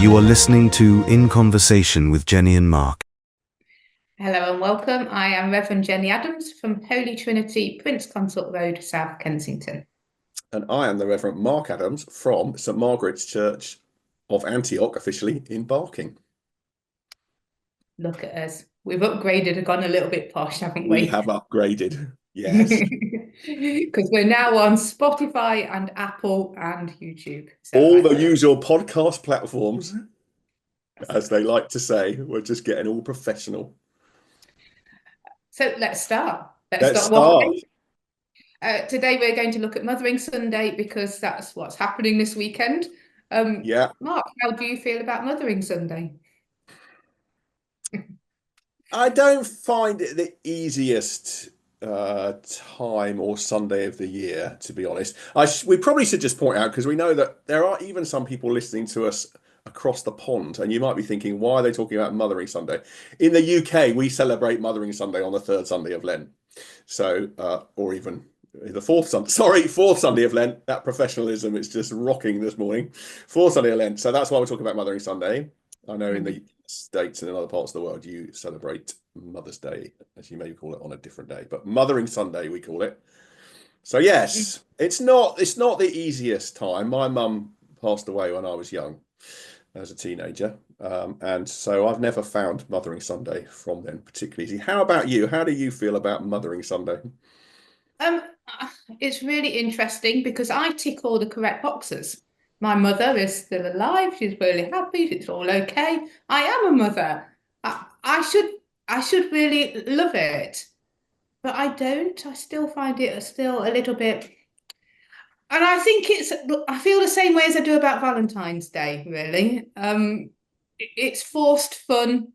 You are listening to In Conversation with Jennie and Mark. Hello and welcome. I am Reverend Jennie Adams from Holy Trinity, Prince Consort Road, South Kensington. And I am the Reverend Mark Adams from St Margaret's Church of Antioch, officially in Barking. Look at us. We've upgraded and gone a little bit posh, haven't we? We have upgraded, yes. Because we're now on Spotify and Apple and YouTube. So all the usual podcast platforms, as they like to say. We're just getting all professional. So let's start. Let's start. Today we're going to look at Mothering Sunday because that's what's happening this weekend. Yeah. Mark, how do you feel about Mothering Sunday? I don't find it the easiest time or Sunday of the year, to be honest. We probably should just point out, because we know that there are even some people listening to us across the pond, and you might be thinking, why are they talking about Mothering Sunday? In the UK, we celebrate Mothering Sunday on the third Sunday of Lent. So, or even the fourth Sunday of Lent. That professionalism is just rocking this morning. Fourth Sunday of Lent. So that's why we're talking about Mothering Sunday. I know in the States and in other parts of the world, you celebrate Mother's Day, as you may call it, on a different day, but Mothering Sunday, we call it. So yes, it's not the easiest time. My mum passed away when I was young, as a teenager. And so I've never found Mothering Sunday from then particularly easy. How about you? How do you feel about Mothering Sunday? It's really interesting because I tick all the correct boxes. My mother is still alive. She's really happy. It's all okay. I am a mother. I should really love it, but I don't. I still find it still a little bit. And I think I feel the same way as I do about Valentine's Day, really. It's forced fun,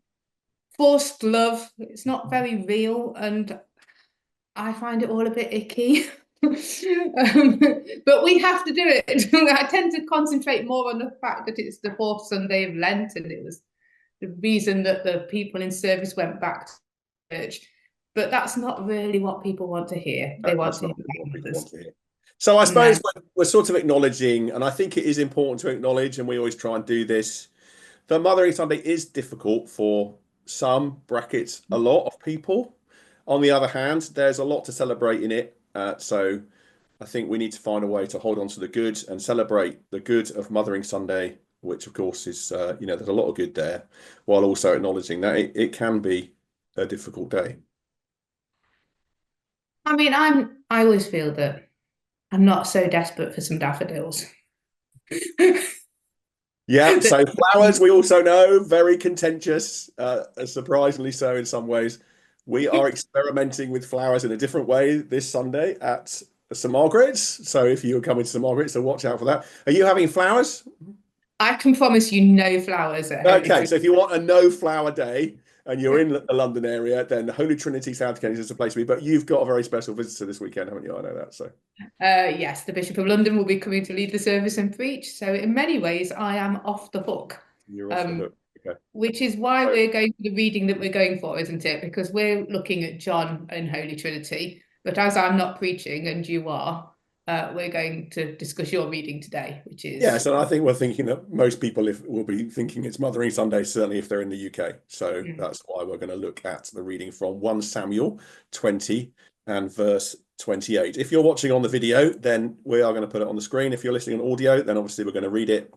forced love. It's not very real, and I find it all a bit icky. But we have to do it. I tend to concentrate more on the fact that it's the fourth Sunday of Lent, and it was the reason that the people in service went back to church. But that's not really what people want to hear. They want to hear. So I suppose we're sort of acknowledging, and I think it is important to acknowledge, and we always try and do this, that Mothering Sunday is difficult for some, brackets, a lot of people. On the other hand, there's a lot to celebrate in it. So I think we need to find a way to hold on to the good and celebrate the good of Mothering Sunday, which of course is, there's a lot of good there, while also acknowledging that it can be a difficult day. I mean, I always feel that I'm not so desperate for some daffodils. Yeah, so flowers, we also know, very contentious, surprisingly so in some ways. We are experimenting with flowers in a different way this Sunday at St Margaret's. So if you are coming to St Margaret's, so watch out for that. Are you having flowers? I can promise you no flowers. Okay, so if you want a no flower day and you're in the London area, then Holy Trinity, South Kensington is the place to be. But you've got a very special visitor this weekend, haven't you? I know that. So yes, the Bishop of London will be coming to lead the service and preach. So in many ways, I am off the hook. You're off the hook. Okay. Which is why we're going for the reading that we're going for, isn't it? Because we're looking at John and Holy Trinity. But as I'm not preaching and you are, we're going to discuss your reading today, which is... Yes, and I think we're thinking that most people will be thinking it's Mothering Sunday, certainly if they're in the UK. So that's why we're going to look at the reading from 1 Samuel 20 and verse 28. If you're watching on the video, then we are going to put it on the screen. If you're listening on audio, then obviously we're going to read it.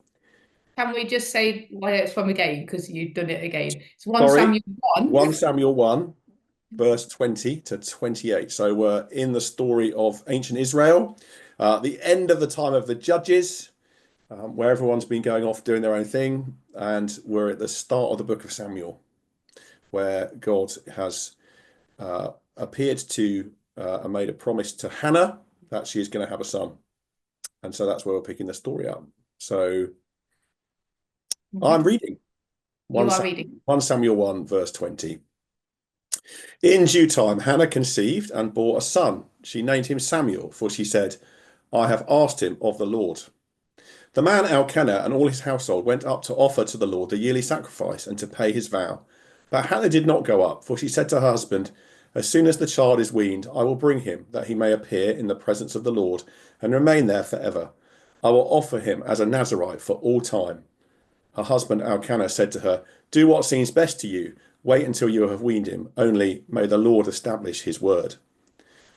Can we just say where it's from again? Because you've done it again. It's 1 Samuel 1. 1 Samuel 1, verse 20 to 28. So we're in the story of ancient Israel, the end of the time of the judges, where everyone's been going off doing their own thing. And we're at the start of the book of Samuel, where God has appeared to and made a promise to Hannah that she is going to have a son. And so that's where we're picking the story up. So I'm reading. 1 Samuel 1, verse 20. In due time, Hannah conceived and bore a son. She named him Samuel, for she said, I have asked him of the Lord. The man Elkanah and all his household went up to offer to the Lord the yearly sacrifice and to pay his vow. But Hannah did not go up, for she said to her husband, as soon as the child is weaned, I will bring him, that he may appear in the presence of the Lord and remain there forever. I will offer him as a Nazarite for all time. Her husband Elkanah said to her, "Do what seems best to you. Wait until you have weaned him. Only may the Lord establish his word."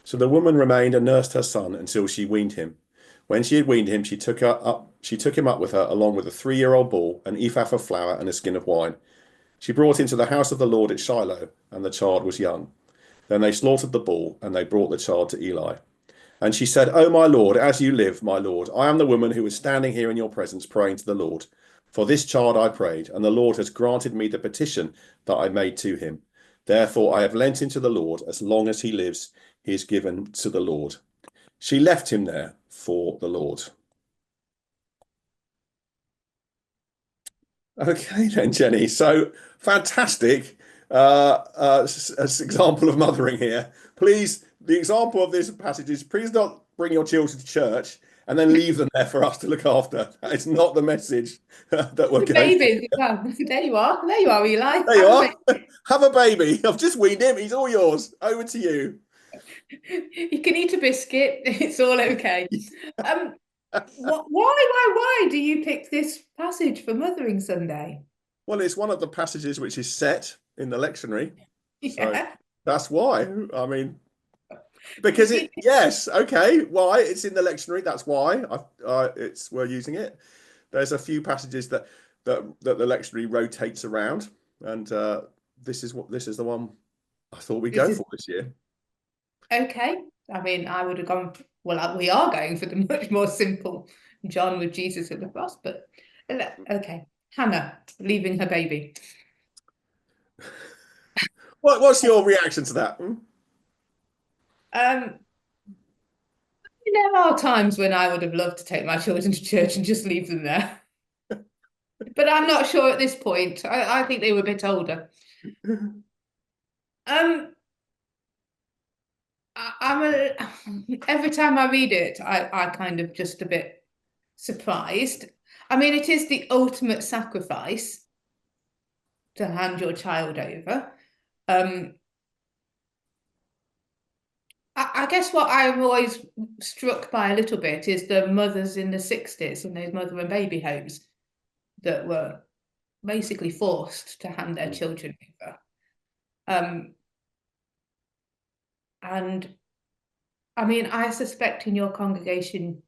So the woman remained and nursed her son until she weaned him. When she had weaned him, she took him up with her, along with a 3-year-old bull, an ephah of flour, and a skin of wine. She brought him to the house of the Lord at Shiloh, and the child was young. Then they slaughtered the bull, and they brought the child to Eli. And she said, "O my Lord, as you live, my Lord, I am the woman who is standing here in your presence praying to the Lord. For this child I prayed, and the Lord has granted me the petition that I made to him. Therefore I have lent him to the Lord. As long as he lives, he is given to the Lord." She left him there for the Lord. Okay then, Jenny. So fantastic example of mothering here. Please, the example of this passage is please don't bring your children to church and then leave them there for us to look after. That is not the message that we're The going for. babies. Well, there you are. There you are, Eli. There you Have a are. Have a baby. I've just weaned him. He's all yours. Over to you. You can eat a biscuit. It's all okay. Why do you pick this passage for Mothering Sunday? Well, it's one of the passages which is set in the lectionary. So Yeah. that's why. I mean, because yes, okay, why? It's in the lectionary. That's why we're using it. There's a few passages that the lectionary rotates around, and this is the one I thought we'd go for this year. Okay. I mean, I would have gone, well, we are going for the much more simple John with Jesus at the cross, but okay. Hannah leaving her baby. What's your reaction to that? There are times when I would have loved to take my children to church and just leave them there. But I'm not sure at this point. I think they were a bit older. Every time I read it, I kind of just a bit surprised. I mean, it is the ultimate sacrifice to hand your child over. I guess what I'm always struck by a little bit is the mothers in the 60s in those mother and baby homes that were basically forced to hand their children over. And I mean, I suspect in your congregation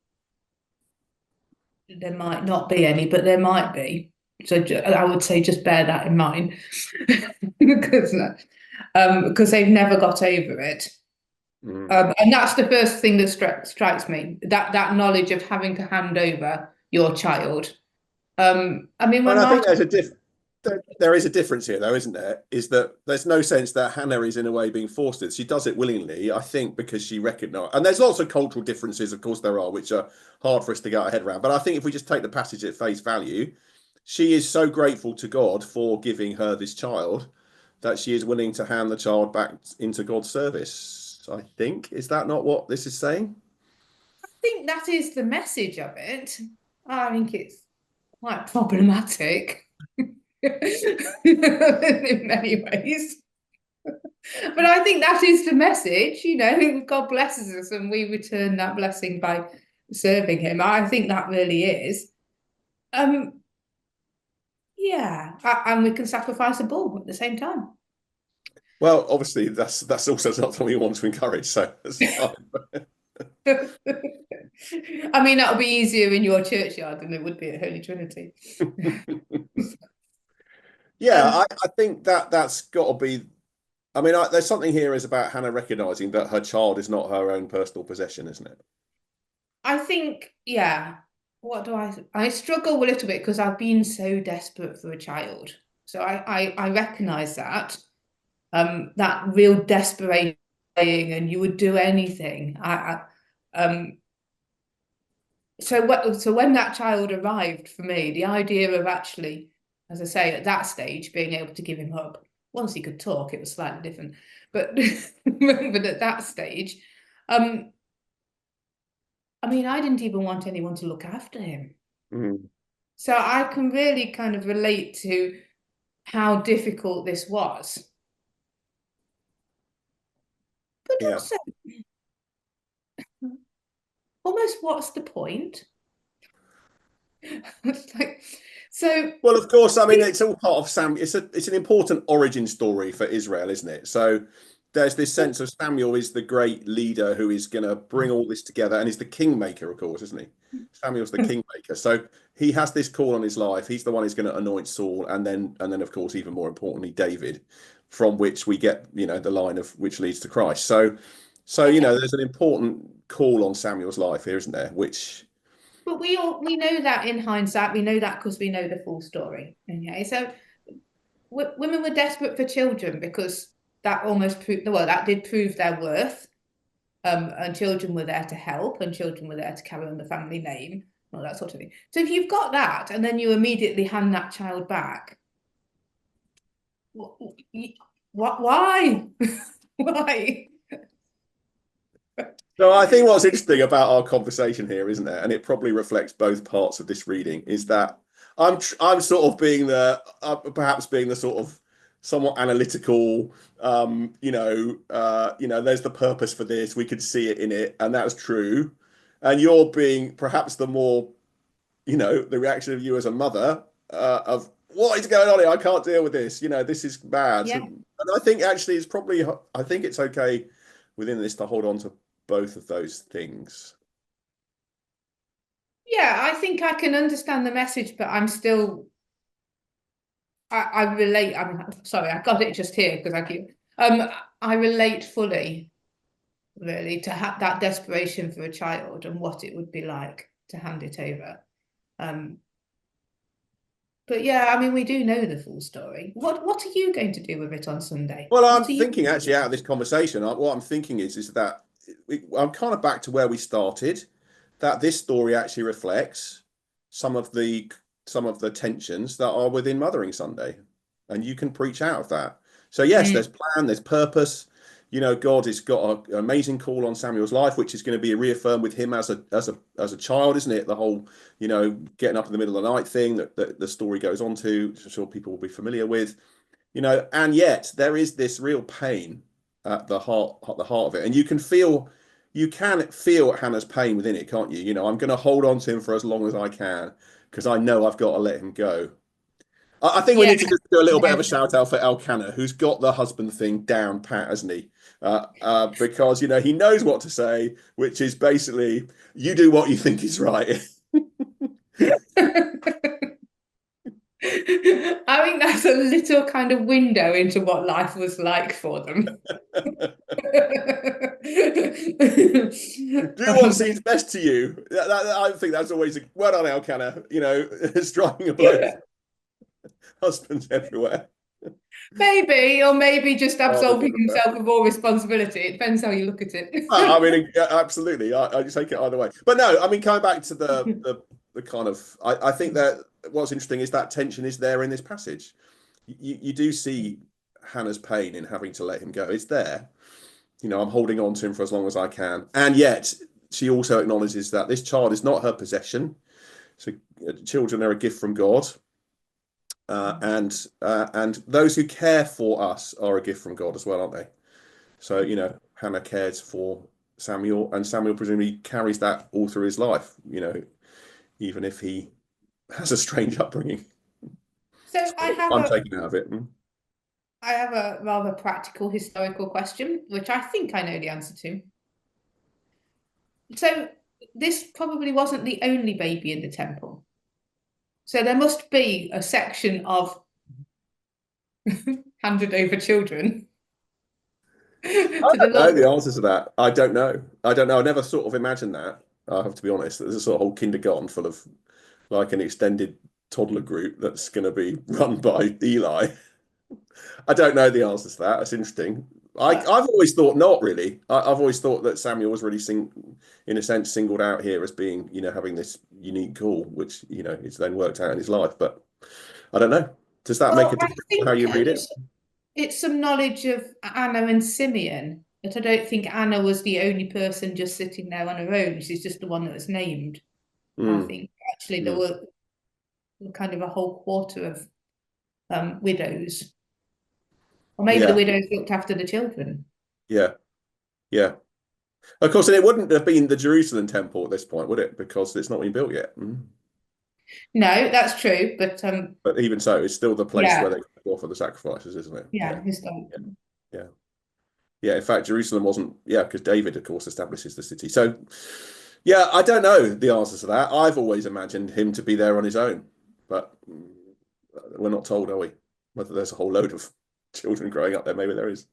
there might not be any, but there might be. So I would say just bear that in mind because they've never got over it. And that's the first thing that strikes me, that knowledge of having to hand over your child. I mean, when And I think there is a difference here, though, isn't there? Is that there's no sense that Hannah is in a way being forced to. She does it willingly, I think, because she recognises. And there's lots of cultural differences, of course, there are, which are hard for us to get our head around. But I think if we just take the passage at face value, she is so grateful to God for giving her this child that she is willing to hand the child back into God's service. I think. Is that not what this is saying? I think that is the message of it. I think it's quite problematic in many ways. But I think that is the message, God blesses us and we return that blessing by serving him. I think that really is. Yeah, and we can sacrifice a bull at the same time. Well, obviously, that's also not something we want to encourage, so that's fine. I mean, that'll be easier in your churchyard than it would be at Holy Trinity. Yeah, I think that's got to be. I mean, there's something here is about Hannah recognizing that her child is not her own personal possession, isn't it? I think, yeah. What do I struggle a little bit because I've been so desperate for a child. So I recognize that. That real desperation and you would do anything. So when that child arrived for me, the idea of actually, as I say, at that stage, being able to give him up, once he could talk, it was slightly different. But but at that stage, I mean, I didn't even want anyone to look after him. So I can really kind of relate to how difficult this was. But also, almost what's the point? It's like, so Well, of course, I mean, it's all part of Sam. It's an important origin story for Israel, isn't it? So there's this sense of Samuel is the great leader who is going to bring all this together, and he's the kingmaker, of course, isn't he? Samuel's the kingmaker. So he has this call on his life. He's the one who's going to anoint Saul, and then, of course, even more importantly, David, from which we get, the line of which leads to Christ. So there's an important call on Samuel's life here, isn't there? Which but we know that in hindsight, we know that because we know the full story. Okay, so women were desperate for children because that almost proved, well, that did prove their worth. And children were there to help, and children were there to carry on the family name, all that sort of thing. So if you've got that, and then you immediately hand that child back, what? Why? Why? So I think what's interesting about our conversation here, isn't there, and it probably reflects both parts of this reading, is that I'm sort of being perhaps being the sort of somewhat analytical, there's the purpose for this, we could see it in it, and that's true, and you're being perhaps the more, the reaction of you as a mother of what is going on here? I can't deal with this. This is bad. Yeah. And I think actually I think it's okay within this to hold on to both of those things. Yeah, I think I can understand the message, but I'm still, I relate. I'm sorry, I got it just here because I relate fully, really, to have that desperation for a child and what it would be like to hand it over. But yeah, I mean, we do know the full story. What are you going to do with it on Sunday? Well, I'm What are you thinking actually out of this conversation, what I'm thinking is that I'm kind of back to where we started, that this story actually reflects some of the tensions that are within Mothering Sunday, and you can preach out of that. So yes, there's plan, there's purpose. God has got an amazing call on Samuel's life, which is going to be reaffirmed with him as a child, isn't it? The whole, getting up in the middle of the night thing that the story goes on to, which I'm sure people will be familiar with. And yet there is this real pain at the heart of it, and you can feel Hannah's pain within it, can't you? I'm going to hold on to him for as long as I can because I know I've got to let him go. I think we need to just do a little bit of a shout out for Elkanah, who's got the husband thing down pat, hasn't he? Because he knows what to say, which is basically you do what you think is right. I think that's a little kind of window into what life was like for them. Do what seems best to you. I think that's always a well done, Elkanah. Striking a blow. Husbands everywhere. Maybe, or maybe just absolving himself of all responsibility. It depends how you look at it. I mean, absolutely. I take it either way. But no, I mean, coming back to the kind of, I think that what's interesting is that tension is there in this passage. You do see Hannah's pain in having to let him go. It's there. I'm holding on to him for as long as I can. And yet she also acknowledges that this child is not her possession. So children are a gift from God. And those who care for us are a gift from God as well, aren't they? So, Hannah cares for Samuel, and Samuel presumably carries that all through his life, even if he has a strange upbringing. So I'm taking out of it. I have a rather practical historical question, which I think I know the answer to. So this probably wasn't the only baby in the temple. So there must be a section of handed over children. I don't know the answer to that. I don't know. I never sort of imagined that. I have to be honest. There's a sort of whole kindergarten full of like an extended toddler group that's going to be run by Eli. I don't know the answer to that. That's interesting. I've always thought not really. I've always thought that Samuel was really in a sense singled out here as being, having this unique call, which, it's then worked out in his life. But I don't know. Does that make a difference to how you read it? It's some knowledge of Anna and Simeon, but I don't think Anna was the only person just sitting there on her own. She's just the one that was named. I think actually there were kind of a whole quarter of widows. Or maybe the widows looked after the children. Yeah. Yeah. Of course, and it wouldn't have been the Jerusalem temple at this point, would it? Because it's not been built yet. No, that's true, but But even so, it's still the place yeah, where they offer the sacrifices, isn't it? yeah, historic. Yeah. Yeah, in fact, Jerusalem wasn't, yeah, because David, of course, establishes the city. So, yeah, I don't know the answers to that. I've always imagined him to be there on his own, but we're not told, are we? Whether there's a whole load of children growing up there, maybe there is.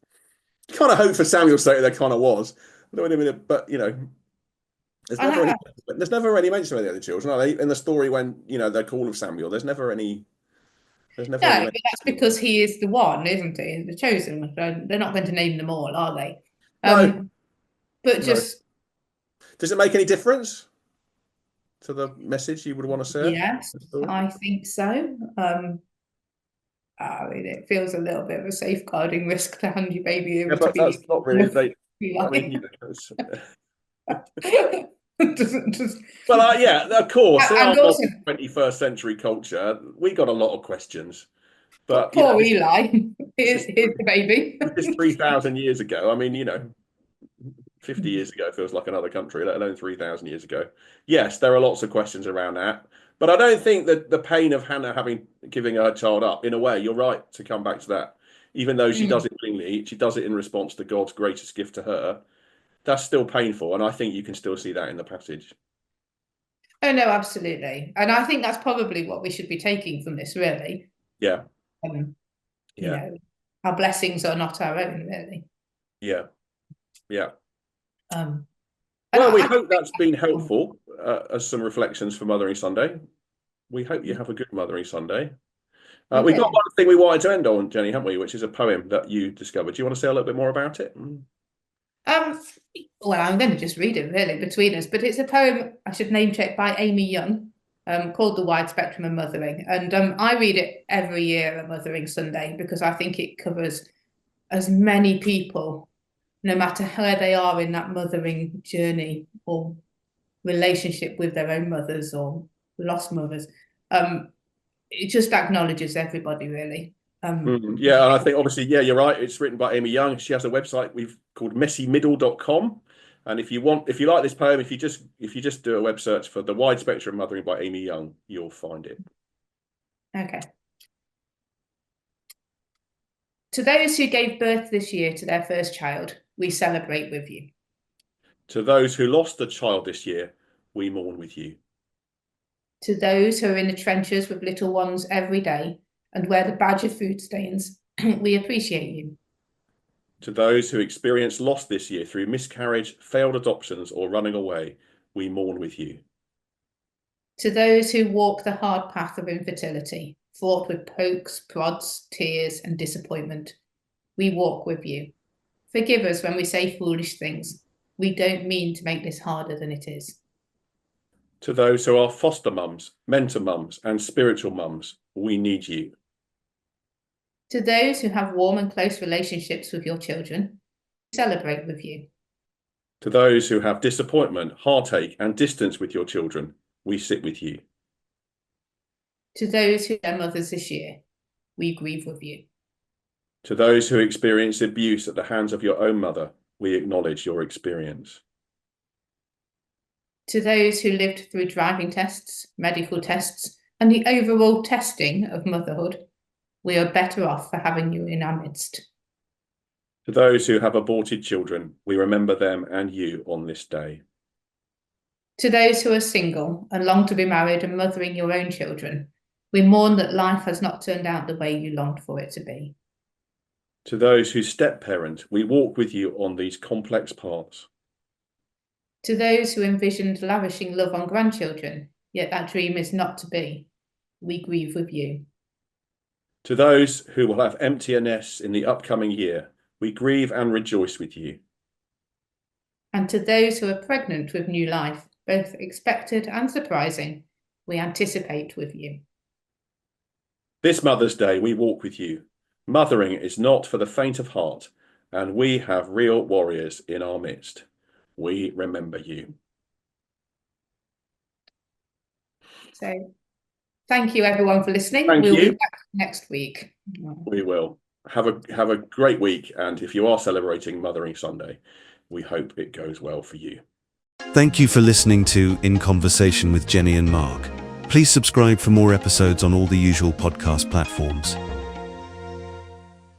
You kind of hope for Samuel's sake there kind of was. I don't mean it, but there's I never any, know. there's never any mention of the other children, are they? In the story when they call of Samuel, there's never any No, mention. but that's because he is the one, isn't he? The chosen. They're not going to name them all, are they? No, But no. just Does it make any difference to the message you would want to share? yes, I think so. I mean, it feels a little bit of a safeguarding risk to hand your baby over Yeah, to but that's not really. I like. mean, Doesn't just well, yeah, of course, in our and also 21st century culture, we got a lot of questions. But poor Eli. Here's the baby. this 3,000 years ago. I mean, 50 years ago feels like another country, let alone 3,000 years ago. Yes, there are lots of questions around that. But I don't think that the pain of Hannah giving her child up, in a way, you're right to come back to that. Even though she does it willingly, she does it in response to God's greatest gift to her. That's still painful. And I think you can still see that in the passage. Oh, no, absolutely. And I think that's probably what we should be taking from this, really. Yeah. Yeah. Our blessings are not our own, really. Yeah. Yeah. Well, we hope that's been helpful as some reflections for Mothering Sunday. We hope you have a good Mothering Sunday. We've got one thing we wanted to end on, Jenny, haven't we? Which is a poem that you discovered. Do you want to say a little bit more about it? Well, I'm going to just read it really between us, but it's a poem I should name check by Amy Young, called The Wide Spectrum of Mothering. And I read it every year at Mothering Sunday because I think it covers as many people, no matter where they are in that mothering journey or relationship with their own mothers or lost mothers. It just acknowledges everybody, really. Yeah, and I think obviously, yeah, you're right. It's written by Amy Young. She has a website we've called messymiddle.com. And if you like this poem, if you just do a web search for The Wide Spectrum of Mothering by Amy Young, you'll find it. Okay. To those who gave birth this year to their first child, we celebrate with you. To those who lost a child this year, we mourn with you. To those who are in the trenches with little ones every day and wear the badge of food stains, we appreciate you. To those who experience loss this year through miscarriage, failed adoptions, or running away, we mourn with you. To those who walk the hard path of infertility, fraught with pokes, prods, tears, and disappointment, we walk with you. Forgive us when we say foolish things. We don't mean to make this harder than it is. To those who are foster mums, mentor mums, and spiritual mums, we need you. To those who have warm and close relationships with your children, we celebrate with you. To those who have disappointment, heartache, and distance with your children, we sit with you. To those who are mothers this year, we grieve with you. To those who experience abuse at the hands of your own mother, we acknowledge your experience. To those who lived through driving tests, medical tests, and the overall testing of motherhood, we are better off for having you in our midst. To those who have aborted children, we remember them and you on this day. To those who are single and long to be married and mothering your own children, we mourn that life has not turned out the way you longed for it to be. To those who step-parent, we walk with you on these complex paths. To those who envisioned lavishing love on grandchildren, yet that dream is not to be, we grieve with you. To those who will have emptier nests in the upcoming year, we grieve and rejoice with you. And to those who are pregnant with new life, both expected and surprising, we anticipate with you. This Mother's Day, we walk with you. Mothering is not for the faint of heart, and we have real warriors in our midst. We remember you. So, thank you everyone for listening. We'll be back next week. We will. Have a great week, and if you are celebrating Mothering Sunday, we hope it goes well for you. Thank you for listening to In Conversation with Jennie and Mark. Please subscribe for more episodes on all the usual podcast platforms.